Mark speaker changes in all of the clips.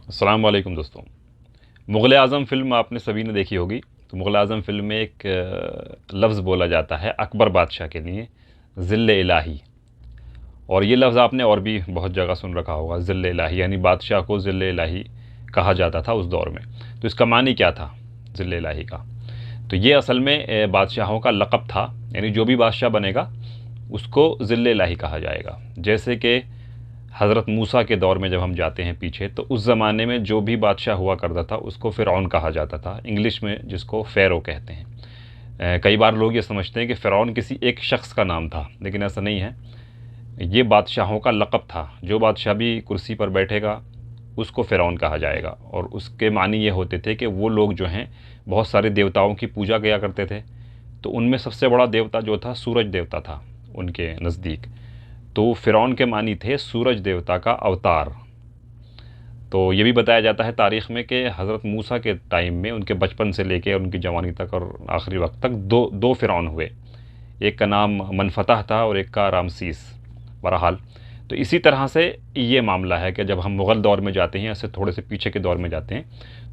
Speaker 1: السلام علیکم دوستوں. مغل اعظم فلم آپ نے سبھی نے دیکھی ہوگی. تو مغل اعظم فلم میں ایک لفظ بولا جاتا ہے اکبر بادشاہ کے لیے، ذل الہی. اور یہ لفظ آپ نے اور بھی بہت جگہ سن رکھا ہوگا. ذل الہی یعنی بادشاہ کو ذل الہی کہا جاتا تھا اس دور میں. تو اس کا معنی کیا تھا ذل الہی کا؟ تو یہ اصل میں بادشاہوں کا لقب تھا. یعنی جو بھی بادشاہ بنے گا اس کو ذل الہی کہا جائے گا. جیسے کہ حضرت موسیٰ کے دور میں جب ہم جاتے ہیں پیچھے، تو اس زمانے میں جو بھی بادشاہ ہوا کرتا تھا اس کو فرعون کہا جاتا تھا، انگلش میں جس کو فیرو کہتے ہیں. کئی بار لوگ یہ سمجھتے ہیں کہ فرعون کسی ایک شخص کا نام تھا، لیکن ایسا نہیں ہے. یہ بادشاہوں کا لقب تھا. جو بادشاہ بھی کرسی پر بیٹھے گا اس کو فرعون کہا جائے گا. اور اس کے معنی یہ ہوتے تھے کہ وہ لوگ جو ہیں بہت سارے دیوتاؤں کی پوجا کیا کرتے تھے. تو ان میں سب سے بڑا دیوتا جو تھا سورج دیوتا تھا ان کے نزدیک. تو فرعون کے معنی تھے سورج دیوتا کا اوتار. تو یہ بھی بتایا جاتا ہے تاریخ میں کہ حضرت موسیٰ کے ٹائم میں ان کے بچپن سے لے کے ان کی جوانی تک اور آخری وقت تک دو فرعون ہوئے. ایک کا نام منفتح تھا اور ایک کا رامسیس. بہرحال تو اسی طرح سے یہ معاملہ ہے کہ جب ہم مغل دور میں جاتے ہیں، ایسے تھوڑے سے پیچھے کے دور میں جاتے ہیں،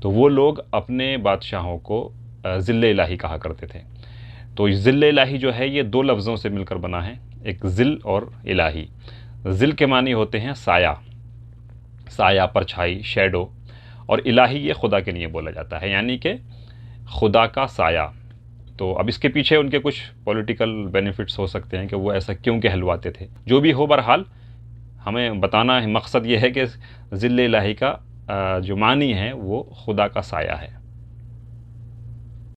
Speaker 1: تو وہ لوگ اپنے بادشاہوں کو ذل الہی کہا کرتے تھے. تو ذل الہی جو ہے یہ دو لفظوں سے مل کر بنا ہے، ایک ذل اور الہی. ذل کے معنی ہوتے ہیں سایہ، سایہ، پرچھائی، شیڈو. اور الہی یہ خدا کے لیے بولا جاتا ہے، یعنی کہ خدا کا سایہ. تو اب اس کے پیچھے ان کے کچھ پولیٹیکل بینیفٹس ہو سکتے ہیں کہ وہ ایسا کیوں کہلواتے تھے. جو بھی ہو، بہرحال ہمیں بتانا ہے، مقصد یہ ہے کہ ذل الہی کا جو معنی ہے وہ خدا کا سایہ ہے.